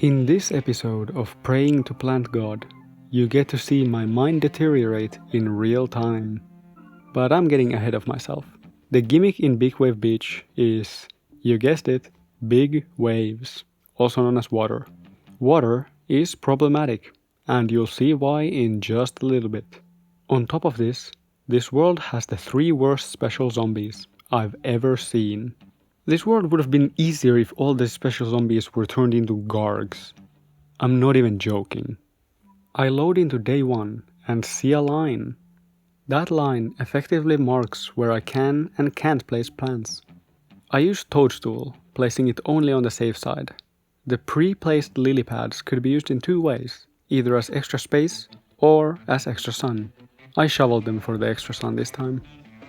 In this episode of Praying to Plant God, you get to see my mind deteriorate in real time. But I'm getting ahead of myself. The gimmick in Big Wave Beach is, you guessed it, big waves, also known as water. Water is problematic, and you'll see why in just a little bit. On top of this world has the 3 worst special zombies I've ever seen. This world would have been easier if all the special zombies were turned into gargs. I'm not even joking. I load into day 1 and see a line. That line effectively marks where I can and can't place plants. I used Toadstool, placing it only on the safe side. The pre-placed lily pads could be used in 2 ways, either as extra space or as extra sun. I shoveled them for the extra sun this time.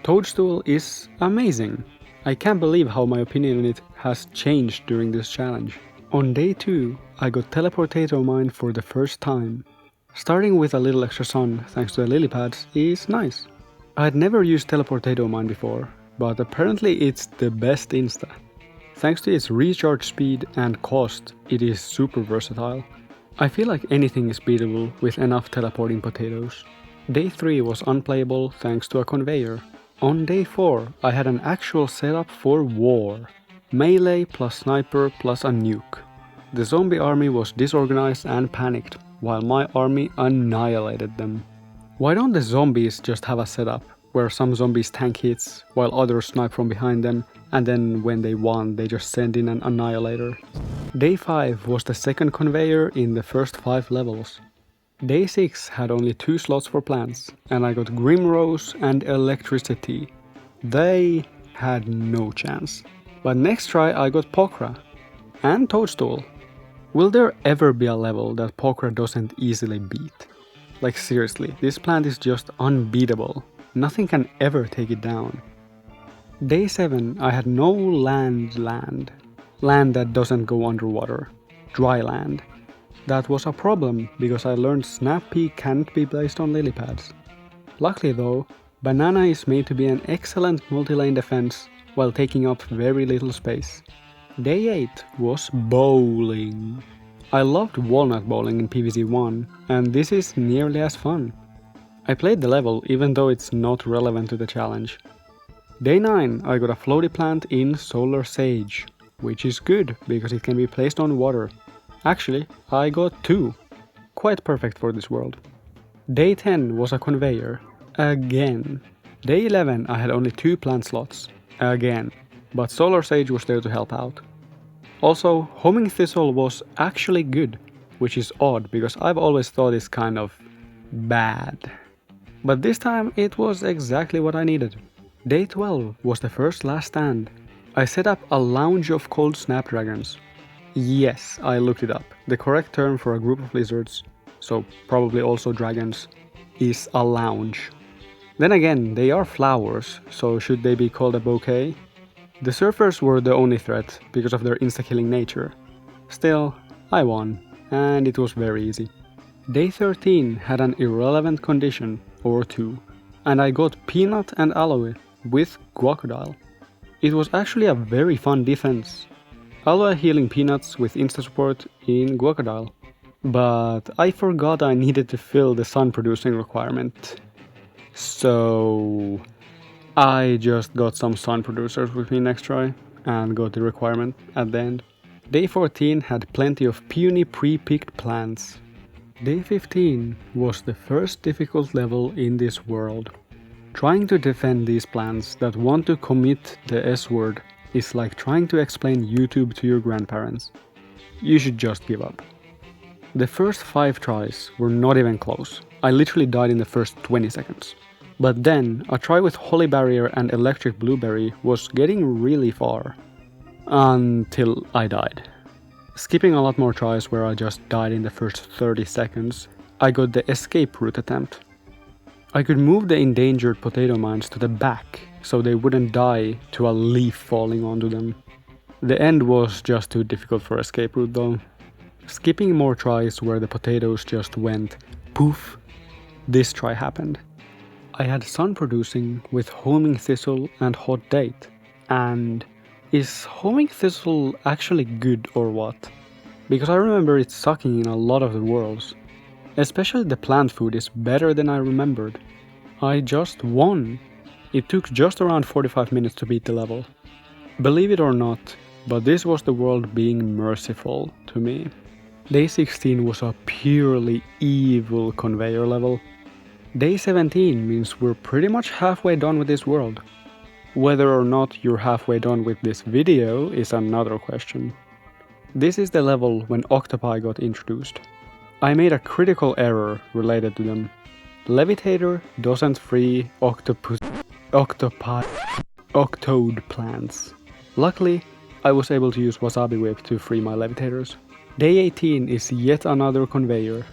Toadstool is amazing. I can't believe how my opinion on it has changed during this challenge. On day 2, I got Teleportato Mine for the first time. Starting with a little extra sun thanks to the lily pads is nice. I had never used Teleportato Mine before, but apparently it's the best insta. Thanks to its recharge speed and cost, it is super versatile. I feel like anything is beatable with enough teleporting potatoes. Day 3 was unplayable thanks to a conveyor. On day 4, I had an actual setup for war. Melee plus sniper plus a nuke. The zombie army was disorganized and panicked, while my army annihilated them. Why don't the zombies just have a setup where some zombies tank hits while others snipe from behind them, and then when they won they just send in an annihilator? Day 5 was the second conveyor in the first 5 levels. Day 6 had only 2 slots for plants, and I got Grimrose and Electricity. They had no chance. But next try I got Pokra and Toadstool. Will there ever be a level that Pokra doesn't easily beat? Like seriously, this plant is just unbeatable. Nothing can ever take it down. Day 7 I had no land that doesn't go underwater. Dry land. That was a problem because I learned Snap Peak can't be placed on lily pads. Luckily though, Banana is made to be an excellent multi-lane defense while taking up very little space. Day 8 was bowling. I loved walnut bowling in PvZ1, and this is nearly as fun. I played the level even though it's not relevant to the challenge. Day 9 I got a floaty plant in Solar Sage, which is good because it can be placed on water. Actually, I got 2. Quite perfect for this world. Day 10 was a conveyor. Again. Day 11 I had only 2 plant slots. Again. But Solar Sage was there to help out. Also, Homing Thistle was actually good, which is odd because I've always thought it's kind of bad. But this time it was exactly what I needed. Day 12 was the first last stand. I set up a lounge of cold snapdragons. Yes, I looked it up. The correct term for a group of lizards, so probably also dragons, is a lounge. Then again, they are flowers, so should they be called a bouquet? The surfers were the only threat because of their insta-killing nature. Still, I won, and it was very easy. Day 13 had an irrelevant condition, or 2, and I got Peanut and Aloe with Guacodile. It was actually a very fun defense. Aloe healing Peanuts with insta-support in Guacodile. But I forgot I needed to fill the sun producing requirement. So I just got some sun producers with me next try and got the requirement at the end. Day 14 had plenty of puny pre-picked plants. Day 15 was the first difficult level in this world. Trying to defend these plants that want to commit the S-word is like trying to explain YouTube to your grandparents. You should just give up. The first 5 tries were not even close. I literally died in the first 20 seconds. But then, a try with Holy Barrier and Electric Blueberry was getting really far. Until I died. Skipping a lot more tries where I just died in the first 30 seconds, I got the escape route attempt. I could move the endangered potato mines to the back so they wouldn't die to a leaf falling onto them. The end was just too difficult for escape route though. Skipping more tries where the potatoes just went poof, this try happened. I had sun producing with Homing Thistle and Hot Date, and is Homing Thistle actually good or what? because I remember it sucking in a lot of the worlds. Especially the plant food is better than I remembered. I just won. It took just around 45 minutes to beat the level. Believe it or not, but this was the world being merciful to me. Day 16 was a purely evil conveyor level. Day 17 means we're pretty much halfway done with this world. Whether or not you're halfway done with this video is another question. This is the level when octopi got introduced. I made a critical error related to them. Levitator doesn't free octopod plants. Luckily, I was able to use Wasabi Whip to free my levitators. Day 18 is yet another conveyor.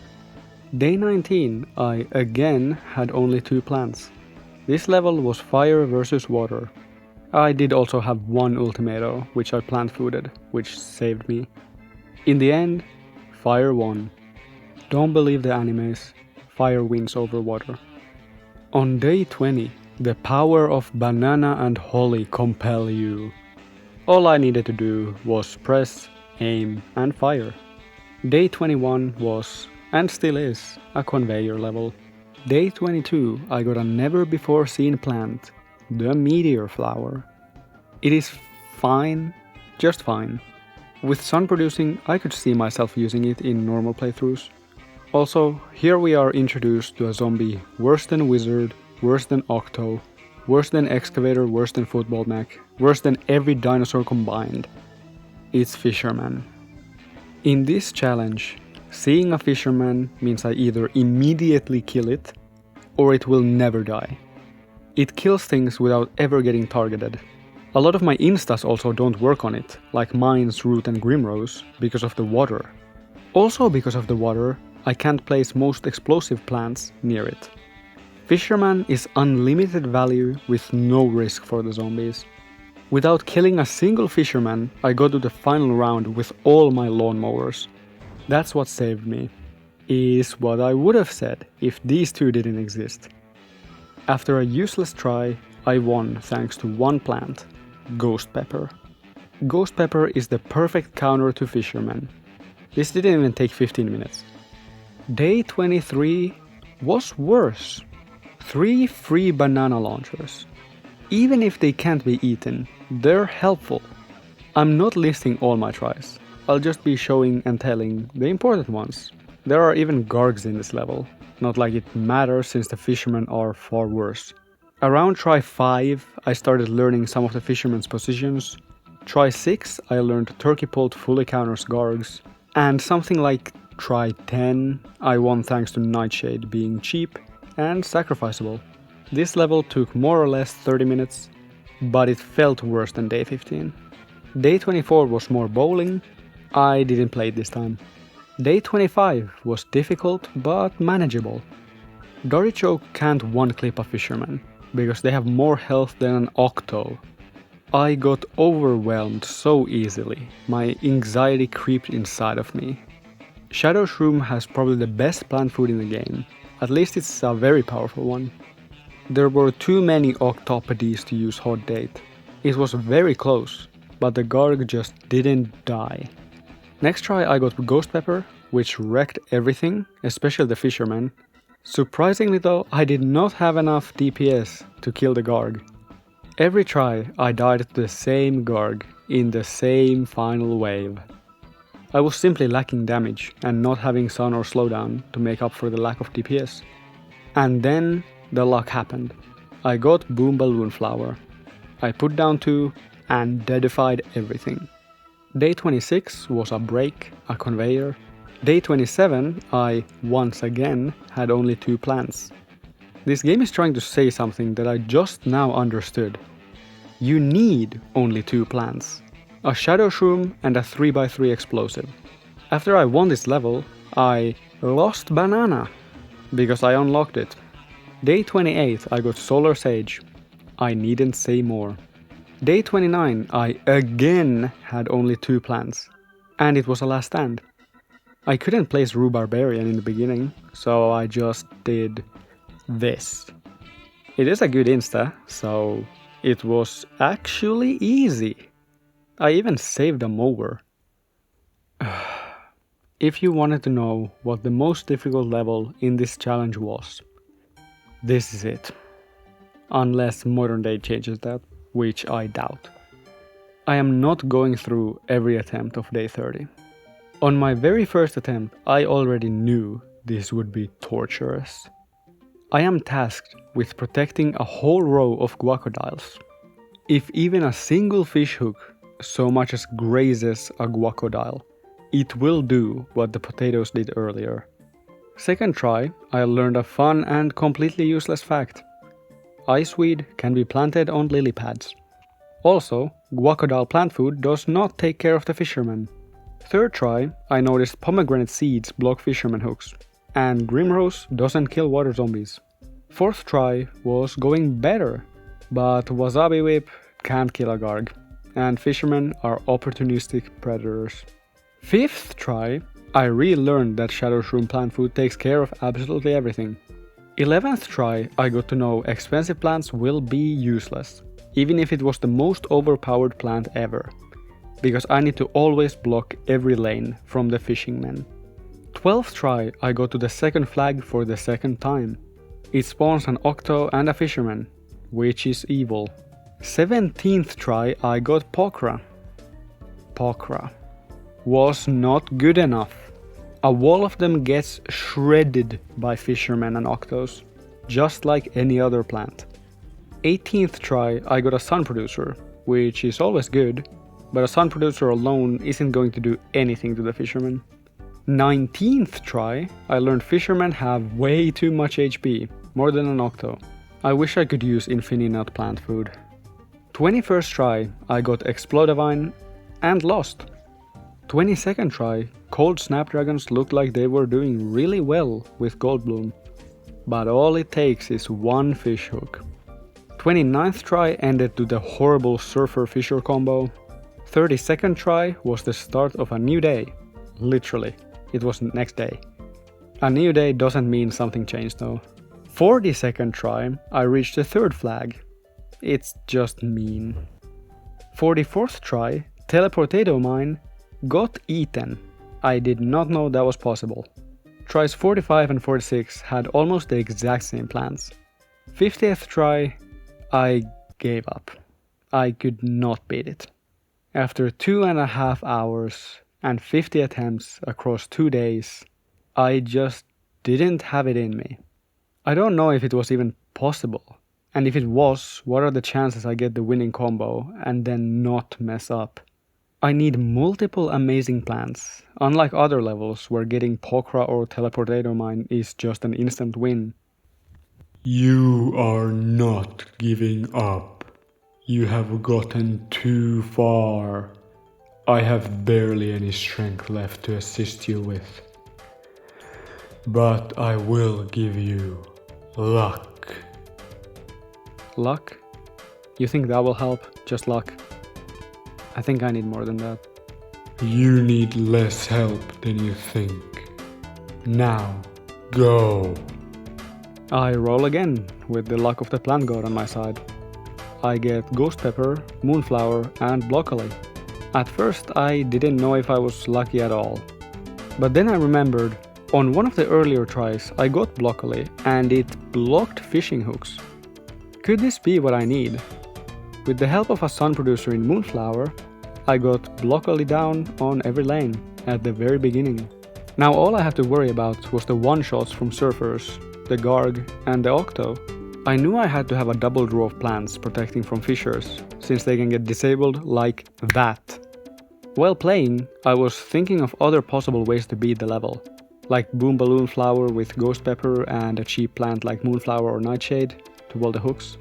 Day 19, I again had only 2 plants. This level was fire versus water. I did also have one ultimato, which I plant fooded, which saved me. In the end, fire won. Don't believe the animes, fire wins over water. On day 20, the power of banana and holly compel you. All I needed to do was press, aim, and fire. Day 21 was, and still is, a conveyor level. Day 22 I got a never before seen plant, the meteor flower. It is fine, just fine. With sun producing, I could see myself using it in normal playthroughs. Also, here we are introduced to a zombie worse than wizard, worse than octo, worse than excavator, worse than football mech, worse than every dinosaur combined. It's fisherman. In this challenge, seeing a fisherman means I either immediately kill it, or it will never die. It kills things without ever getting targeted. A lot of my instas also don't work on it, like mines, root and grimrose, because of the water. Also because of the water, I can't place most explosive plants near it. Fisherman is unlimited value with no risk for the zombies. Without killing a single fisherman, I got to the final round with all my lawnmowers. That's what saved me. Is what I would have said if these two didn't exist. After a useless try, I won thanks to one plant, Ghost Pepper. Ghost Pepper is the perfect counter to fishermen. This didn't even take 15 minutes. Day 23 was worse. 3 free banana launchers. Even if they can't be eaten, they're helpful. I'm not listing all my tries. I'll just be showing and telling the important ones. There are even gargs in this level. Not like it matters since the fishermen are far worse. Around try 5, I started learning some of the fishermen's positions. Try 6, I learned Turkey Pult fully counters gargs. And something like try 10, I won thanks to Nightshade being cheap and sacrificable. This level took more or less 30 minutes, but it felt worse than day 15. Day 24 was more bowling. I didn't play it this time. Day 25 was difficult but manageable. Dorichoke can't one-clip a fisherman, because they have more health than an octo. I got overwhelmed so easily, my anxiety creeped inside of me. Shadow Shroom has probably the best plant food in the game, at least it's a very powerful one. There were too many octopodes to use Horde Date. It was very close, but the Garg just didn't die. Next try I got Ghost Pepper, which wrecked everything, especially the fishermen. Surprisingly though, I did not have enough DPS to kill the Garg. Every try I died to the same Garg in the same final wave. I was simply lacking damage and not having sun or slowdown to make up for the lack of DPS. And then the luck happened. I got Boom Balloon Flower. I put down 2 and deadified everything. Day 26 was a break, a conveyor. Day 27 I, once again, had only 2 plants. This game is trying to say something that I just now understood. You need only 2 plants. A Shadow Shroom and a 3x3 explosive. After I won this level, I lost Banana, because I unlocked it. Day 28 I got Solar Sage. I needn't say more. Day 29 I again had only 2 plants. And it was a last stand. I couldn't place Rue Barbarian in the beginning, so I just did this. It is a good insta, so it was actually easy. I even saved a mower. If you wanted to know what the most difficult level in this challenge was, this is it. Unless modern day changes that, which I doubt. I am not going through every attempt of day 30. On my very first attempt, I already knew this would be torturous. I am tasked with protecting a whole row of guacodiles. If even a single fish hook so much as grazes a guacodile, it will do what the potatoes did earlier. Second try, I learned a fun and completely useless fact. Iceweed can be planted on lily pads. Also, guacodile plant food does not take care of the fishermen. Third try, I noticed pomegranate seeds block fisherman hooks, and Grimrose doesn't kill water zombies. Fourth try was going better, but Wasabi Whip can't kill a Garg, and fishermen are opportunistic predators. Fifth try, I relearned that Shadow Shroom plant food takes care of absolutely everything. 11th try, I got to know expensive plants will be useless, even if it was the most overpowered plant ever, because I need to always block every lane from the fishing men. 12th try, I got to the second flag for the second time. It spawns an Octo and a fisherman, which is evil. 17th try, I got Pokra. Pokra was not good enough. A wall of them gets shredded by fishermen and Octos, just like any other plant. 18th try, I got a Sun Producer, which is always good, but a Sun Producer alone isn't going to do anything to the fishermen. 19th try, I learned fishermen have way too much HP, more than an Octo. I wish I could use Infininut plant food. 21st try, I got Explodavine and lost. 22nd try, Cold Snapdragons looked like they were doing really well with Goldbloom, but all it takes is one fish hook. 29th try ended to the horrible Surfer-Fisher combo. 32nd try was the start of a new day. Literally, it was next day. A new day doesn't mean something changed though. 42nd try, I reached the third flag. It's just mean. 44th try, Teleportato Mine got eaten. I did not know that was possible. Tries 45 and 46 had almost the exact same plans. 50th try, I gave up. I could not beat it. After 2.5 hours and 50 attempts across 2 days, I just didn't have it in me. I don't know if it was even possible, and if it was, what are the chances I get the winning combo and then not mess up? I need multiple amazing plants, unlike other levels where getting Pokra or Teleportato Mine is just an instant win. You are not giving up. You have gotten too far. I have barely any strength left to assist you with. But I will give you luck. Luck? You think that will help? Just luck? I think I need more than that. You need less help than you think. Now, go. I roll again, with the luck of the plant god on my side. I get Ghost Pepper, Moonflower and Broccoli. At first I didn't know if I was lucky at all. But then I remembered, on one of the earlier tries I got Broccoli and it blocked fishing hooks. Could this be what I need? With the help of a Sun Producer in Moonflower, I got Broccoli down on every lane at the very beginning. Now all I had to worry about was the one-shots from Surfers, the Garg and the Octo. I knew I had to have a double row of plants protecting from fishers, since they can get disabled like that. While playing, I was thinking of other possible ways to beat the level, like Boom Balloon Flower with Ghost Pepper and a cheap plant like Moonflower or Nightshade to wall the hooks.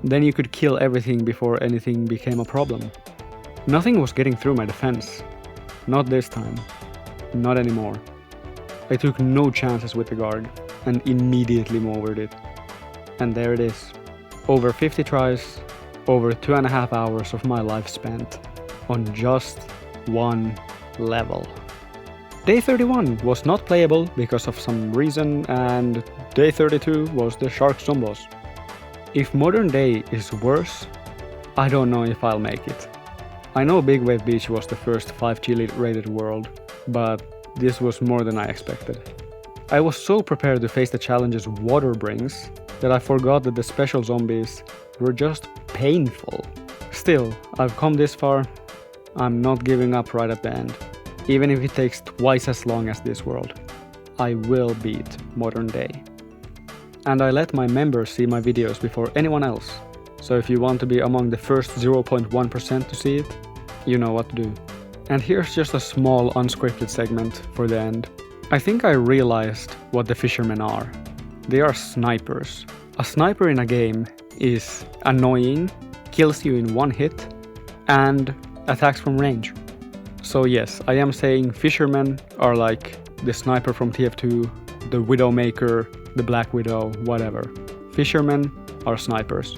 Then you could kill everything before anything became a problem. Nothing was getting through my defense. Not this time. Not anymore. I took no chances with the Garg and immediately mowered it. And there it is. Over 50 tries, over 2.5 hours of my life spent on just one level. Day 31 was not playable because of some reason, and day 32 was the Shark Zombos. If modern day is worse, I don't know if I'll make it. I know Big Wave Beach was the first 5G rated world, but this was more than I expected. I was so prepared to face the challenges water brings that I forgot that the special zombies were just painful. Still, I've come this far. I'm not giving up right at the end. Even if it takes twice as long as this world, I will beat modern day. And I let my members see my videos before anyone else. So if you want to be among the first 0.1% to see it, you know what to do. And here's just a small unscripted segment for the end. I think I realized what the fishermen are. They are snipers. A sniper in a game is annoying, kills you in one hit, and attacks from range. So yes, I am saying fishermen are like the sniper from TF2, the Widowmaker, the Black Widow, whatever. Fishermen are snipers.